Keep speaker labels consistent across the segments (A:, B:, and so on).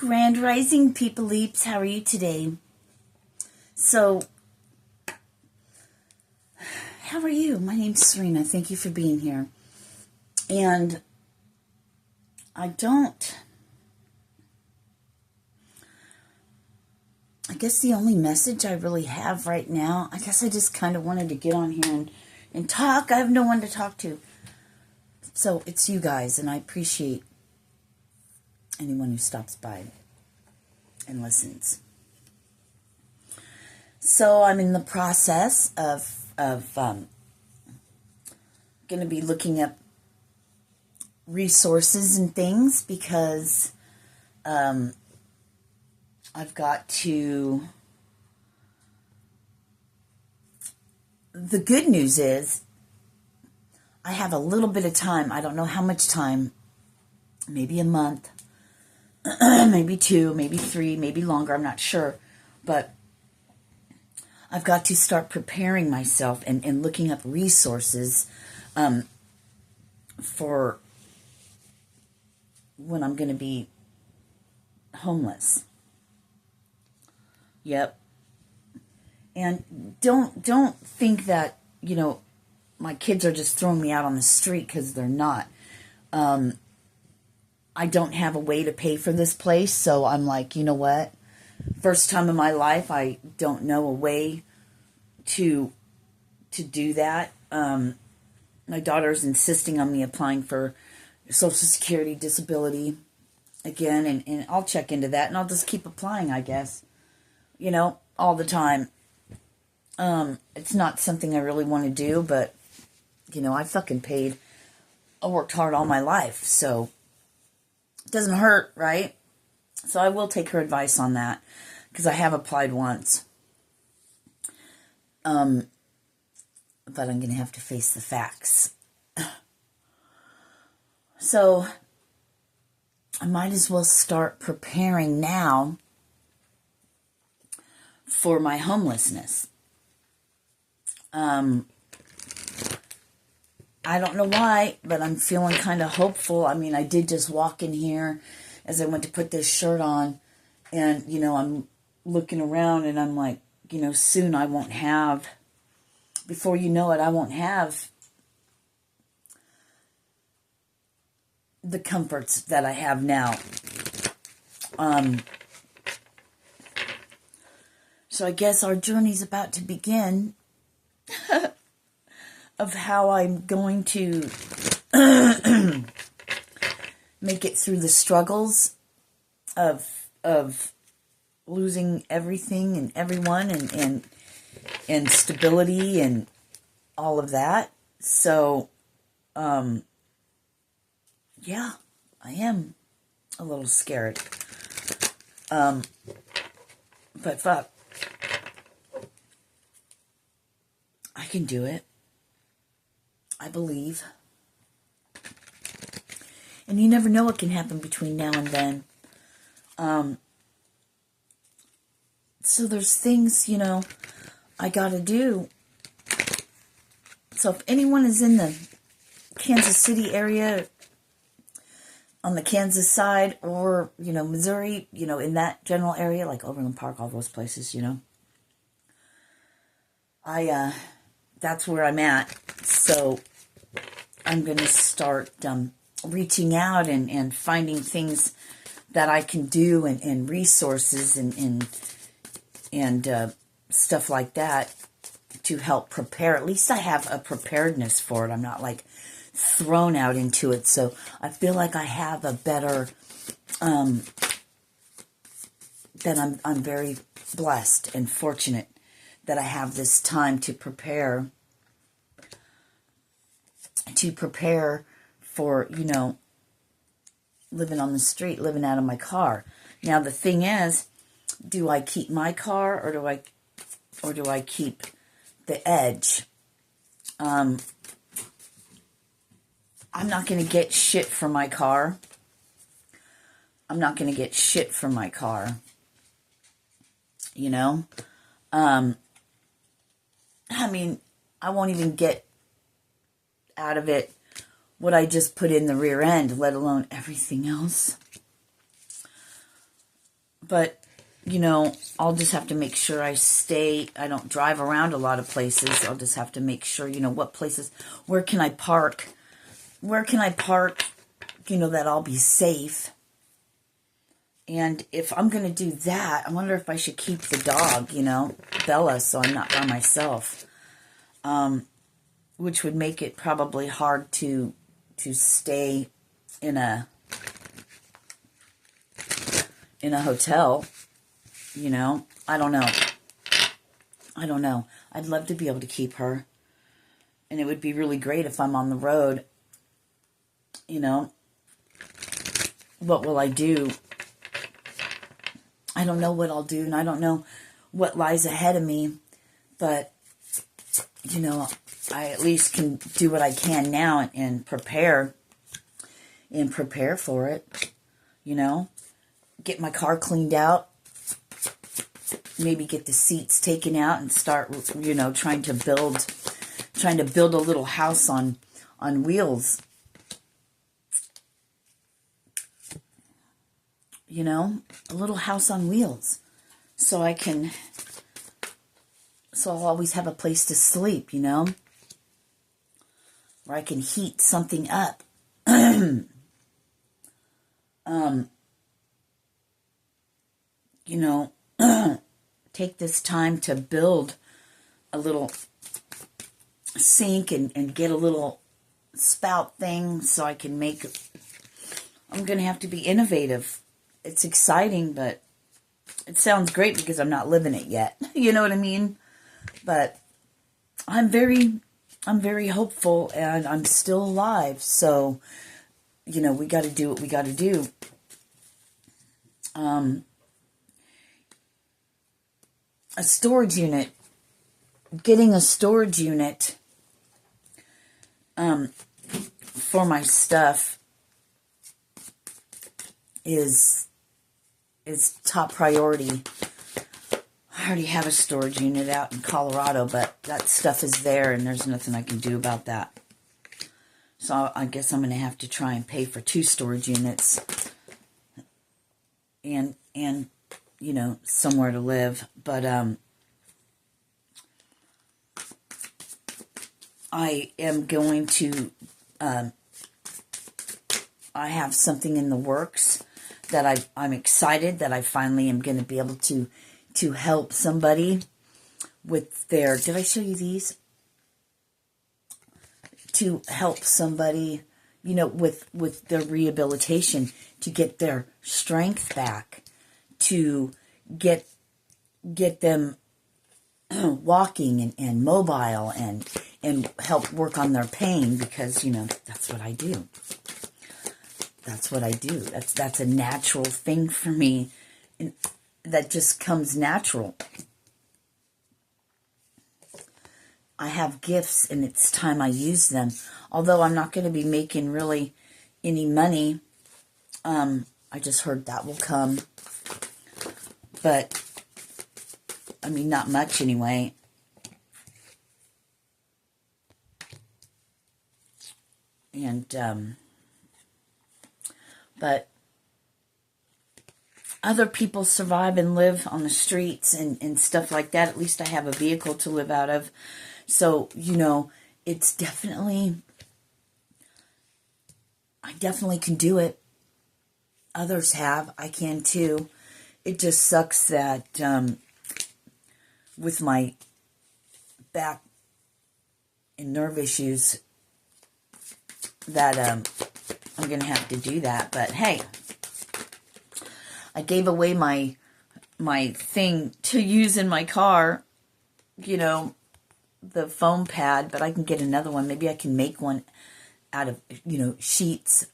A: Grand Rising, people leaps. How are you today? So, how are you? My name's Sirena. Thank you for being here. And I guess the only message I really have right now, I guess I just kind of wanted to get on here and talk. I have no one to talk to. So it's you guys, and I appreciate anyone who stops by and listens. So I'm in the process of going to be looking up resources and things because I've got to. The good news is I have a little bit of time. I don't know how much time. Maybe a month. Maybe 2, maybe 3, maybe longer. I'm not sure. But I've got to start preparing myself and looking up resources for when I'm going to be homeless. Yep. And don't think that, my kids are just throwing me out on the street, because they're not. I don't have a way to pay for this place, so I'm like, you know what? First time in my life, I don't know a way to do that. My daughter's insisting on me applying for Social Security disability again, and I'll check into that, and I'll just keep applying, I guess, all the time. It's not something I really want to do, but, I fucking paid. I worked hard all my life, so it doesn't hurt, right? So I will take her advice on that, because I have applied once. But I'm going to have to face the facts. So I might as well start preparing now for my homelessness. I don't know why, but I'm feeling kind of hopeful. I mean, I did just walk in here as I went to put this shirt on, and, I'm looking around, and I'm like, soon I won't have, before you know it, I won't have the comforts that I have now. So I guess our journey's about to begin of how I'm going to make it through the struggles of losing everything and everyone and stability and all of that. So, yeah, I am a little scared. But fuck, I can do it. I believe. And you never know what can happen between now and then. So there's things, I gotta do. So if anyone is in the Kansas City area, on the Kansas side, or, Missouri, in that general area, like Overland Park, all those places, that's where I'm at. So I'm going to start reaching out and finding things that I can do and resources and stuff like that to help prepare. At least I have a preparedness for it. I'm not like thrown out into it. So I feel like I have a better, that I'm very blessed and fortunate that I have this time to prepare for, living on the street, living out of my car. Now the thing is, do I keep my car or do I keep the edge? I'm not going to get shit for my car. I mean, I won't even get out of it what I just put in the rear end, let alone everything else. But, I'll just have to make sure I don't drive around a lot of places. I'll just have to make sure, what places, where can I park? That I'll be safe. And if I'm going to do that, I wonder if I should keep the dog, Bella, so I'm not by myself. Which would make it probably hard to stay in a hotel, I don't know. I'd love to be able to keep her. And it would be really great if I'm on the road, what will I do? I don't know what I'll do, and I don't know what lies ahead of me, but, I at least can do what I can now and prepare for it, get my car cleaned out, maybe get the seats taken out and start, trying to build a little house on wheels. A little house on wheels. So I'll always have a place to sleep, where I can heat something up. Take this time to build a little sink and get a little spout thing so I can I'm going to have to be innovative. It's exciting, but it sounds great because I'm not living it yet. You know what I mean? But I'm very hopeful, and I'm still alive. So, we got to do what we got to do. A storage unit, getting a storage unit, for my stuff is top priority. I already have a storage unit out in Colorado, but that stuff is there, and there's nothing I can do about that. So I guess I'm going to have to try and pay for 2 storage units and somewhere to live. But I am going to, I have something in the works that I'm excited that I finally am going to be able to help somebody with their, did I show you these? To help somebody, with their rehabilitation, to get their strength back, to get them walking and mobile and help work on their pain, because, that's what I do. That's what I do. That's a natural thing for me. And that just comes natural. I have gifts, and it's time I use them. Although I'm not going to be making really any money. I just heard that will come. But, I mean, not much anyway. And, but other people survive and live on the streets and stuff like that. At least I have a vehicle to live out of. So, it's definitely, I definitely can do it. Others have. I can too. It just sucks that with my back and nerve issues that I'm going to have to do that. But hey, I gave away my thing to use in my car, the foam pad, but I can get another one. Maybe I can make one out of, sheets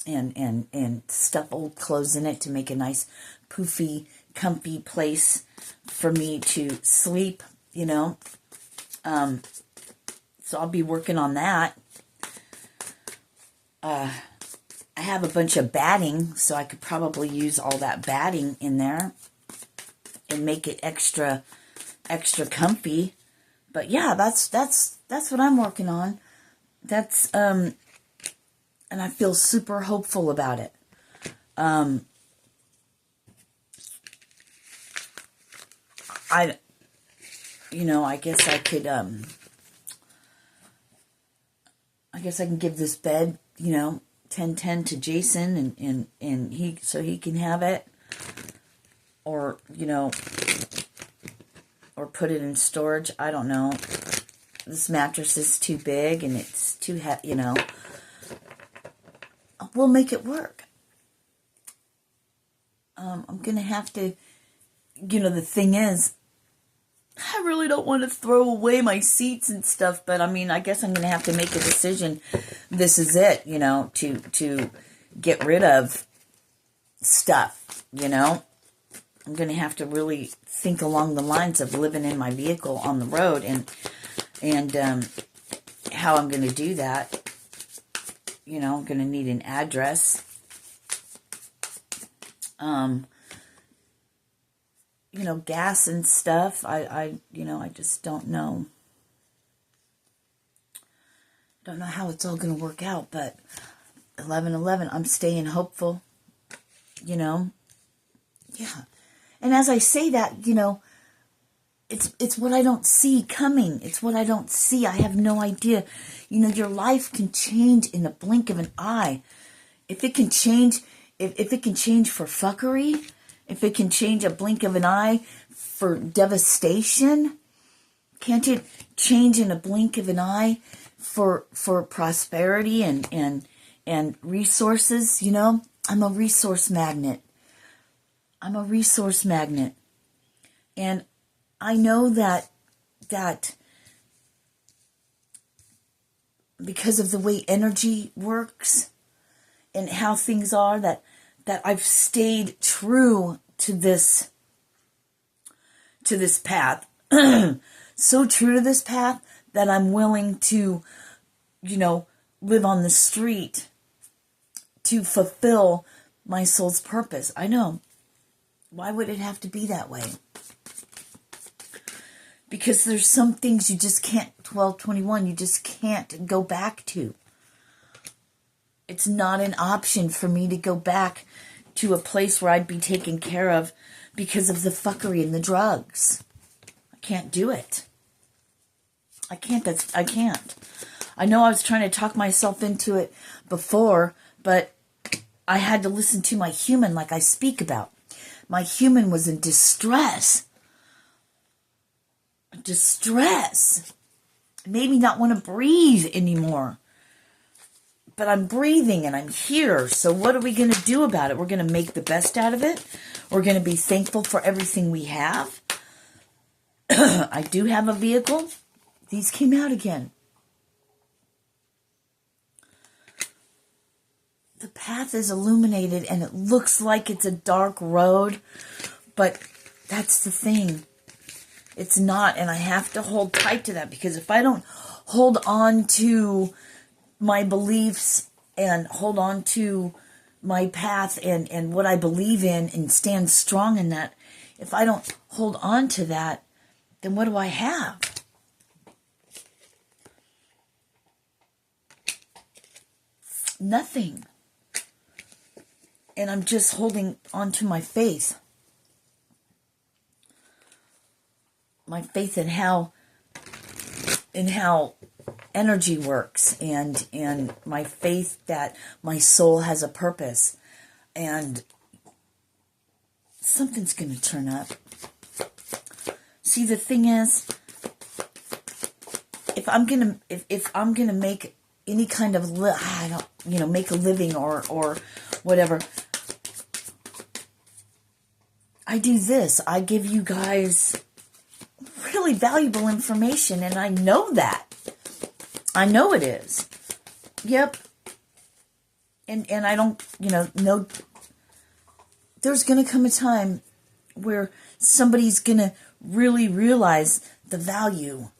A: and stuff old clothes in it to make a nice poofy, comfy place for me to sleep, So I'll be working on that. I have a bunch of batting, so I could probably use all that batting in there and make it extra comfy. But yeah, that's what I'm working on. That's and I feel super hopeful about it. I guess I could, I guess I can give this bed, 10-10 to Jason and he can have it. Or, or put it in storage. I don't know. This mattress is too big and it's too heavy, We'll make it work. I'm going to have to, the thing is, I really don't want to throw away my seats and stuff, but I guess I'm going to have to make a decision. This is it, to get rid of stuff, I'm going to have to really think along the lines of living in my vehicle on the road and how I'm going to do that. I'm going to need an address. Gas and stuff. I just don't know. Don't know how it's all going to work out, but 11/11, I'm staying hopeful, Yeah. And as I say that, it's what I don't see coming. It's what I don't see. I have no idea. Your life can change in the blink of an eye. If it can change, if it can change for fuckery, if it can change a blink of an eye for devastation, can't it change in a blink of an eye for prosperity and resources? I'm a resource magnet. I'm a resource magnet. And I know that because of the way energy works and how things are, that I've stayed true to this path. So true to this path that I'm willing to, live on the street to fulfill my soul's purpose. I know. Why would it have to be that way? Because there's some things you just can't, 12/21, you just can't go back to. It's not an option for me to go back to a place where I'd be taken care of because of the fuckery and the drugs. I can't do it. I can't. I can't. I know I was trying to talk myself into it before, but I had to listen to my human like I speak about. My human was in distress. Distress. It made me not want to breathe anymore. But I'm breathing and I'm here. So what are we going to do about it? We're going to make the best out of it. We're going to be thankful for everything we have. I do have a vehicle. These came out again. The path is illuminated and it looks like it's a dark road, but that's the thing. It's not, and I have to hold tight to that, because if I don't hold on to my beliefs and hold on to my path and what I believe in and stand strong in that, if I don't hold on to that, then what do I have? Nothing. And I'm just holding on to my faith. My faith in how energy works, and my faith that my soul has a purpose, and something's going to turn up. See, the thing is, if I'm gonna make any kind of make a living or whatever, I do this. I give you guys really valuable information, and I know that. I know it is. Yep. And I don't, know. There's going to come a time where somebody's going to really realize the value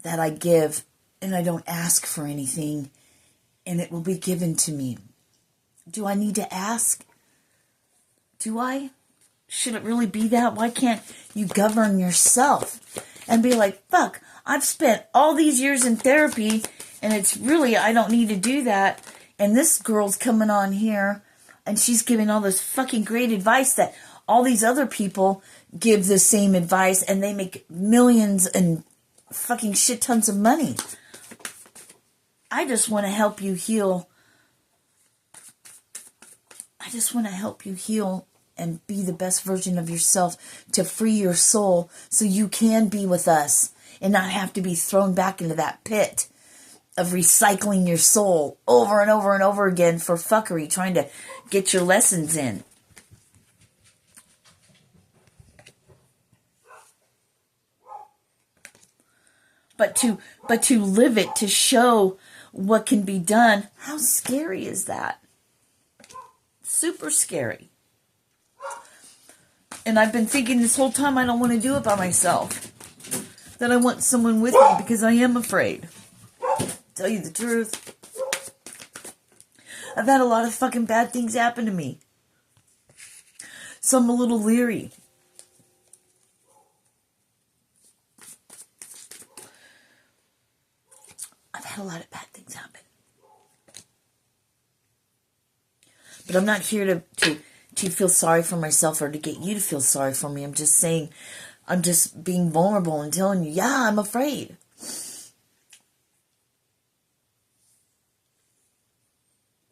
A: that I give, and I don't ask for anything, and it will be given to me. Do I need to ask? Do I? Should it really be that? Why can't you govern yourself and be like, fuck, I've spent all these years in therapy, and it's really, I don't need to do that. And this girl's coming on here, and she's giving all this fucking great advice that all these other people give the same advice and they make millions and fucking shit tons of money. I just want to help you heal. I just want to help you heal and be the best version of yourself, to free your soul so you can be with us and not have to be thrown back into that pit of recycling your soul over and over and over again for fuckery, trying to get your lessons in. But to live it, to show what can be done, how scary is that? Super scary. And I've been thinking this whole time I don't want to do it by myself. That I want someone with me because I am afraid. Tell you the truth. I've had a lot of fucking bad things happen to me. So I'm a little leery. I've had a lot of bad things happen. But I'm not here to feel sorry for myself or to get you to feel sorry for me. I'm just saying, I'm just being vulnerable and telling you, yeah, I'm afraid.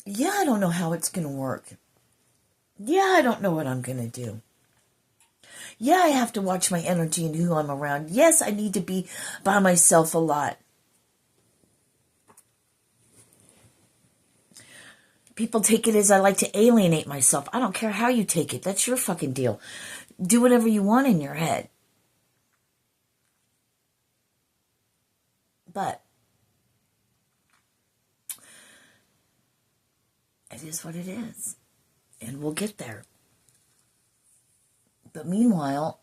A: Yeah, I don't know how it's going to work. Yeah, I don't know what I'm going to do. Yeah, I have to watch my energy and who I'm around. Yes, I need to be by myself a lot. People take it as I like to alienate myself. I don't care how you take it. That's your fucking deal. Do whatever you want in your head. But it is what it is. And we'll get there. But meanwhile,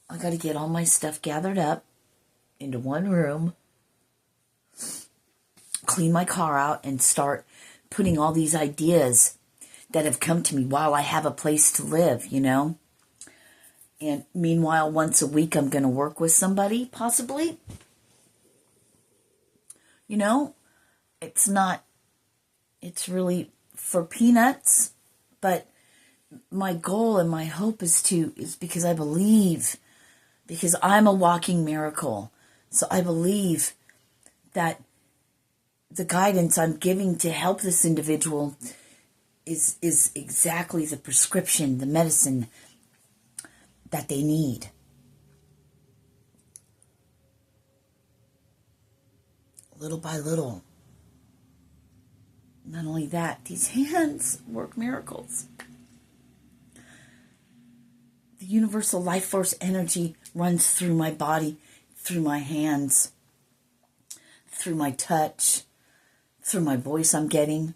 A: I got to get all my stuff gathered up into one room, clean my car out, and start putting all these ideas that have come to me while I have a place to live, you know? And meanwhile, once a week, I'm going to work with somebody, possibly. You know, it's really for peanuts, but my goal and my hope is because I believe, because I'm a walking miracle. So I believe that the guidance I'm giving to help this individual is exactly the prescription, the medicine that they need. Little by little. Not only that, these hands work miracles. The universal life force energy runs through my body, through my hands, through my touch, through my voice I'm getting.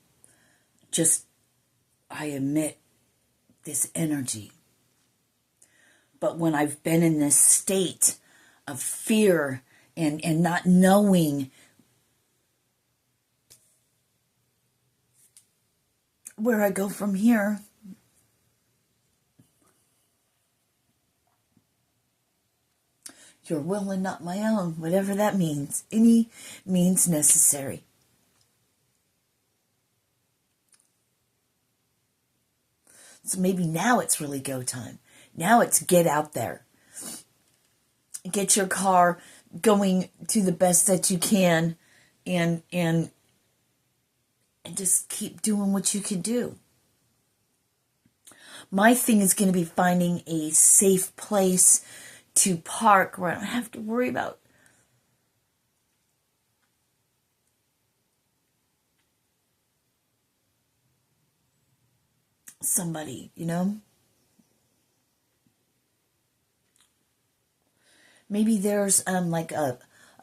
A: I emit this energy. But when I've been in this state of fear and not knowing where I go from here, your will and not my own, whatever that means, any means necessary. So maybe now it's really go time. Now it's get out there. Get your car going to the best that you can and just keep doing what you can do. My thing is going to be finding a safe place to park where I don't have to worry about somebody, you know? Maybe there's like a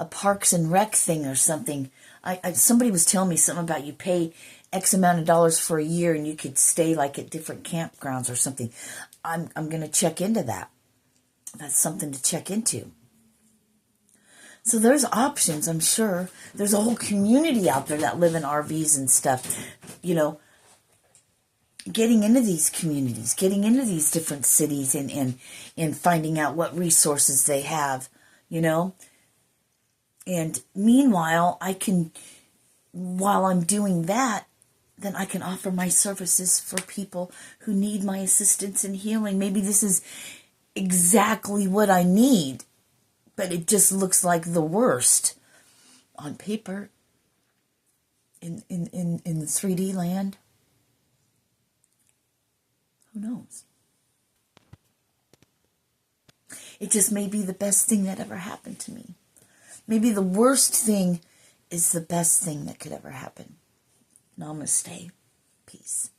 A: Parks and Rec thing or something. Somebody was telling me something about you pay X amount of dollars for a year and you could stay like at different campgrounds or something. I'm going to check into that. That's something to check into. So there's options, I'm sure. There's a whole community out there that live in RVs and stuff. You know, getting into these communities, getting into these different cities and finding out what resources they have, you know. And meanwhile, while I'm doing that, then I can offer my services for people who need my assistance in healing. Maybe this is exactly what I need, but it just looks like the worst on paper in the 3D land. Who knows? It just may be the best thing that ever happened to me. Maybe the worst thing is the best thing that could ever happen. Namaste. Peace.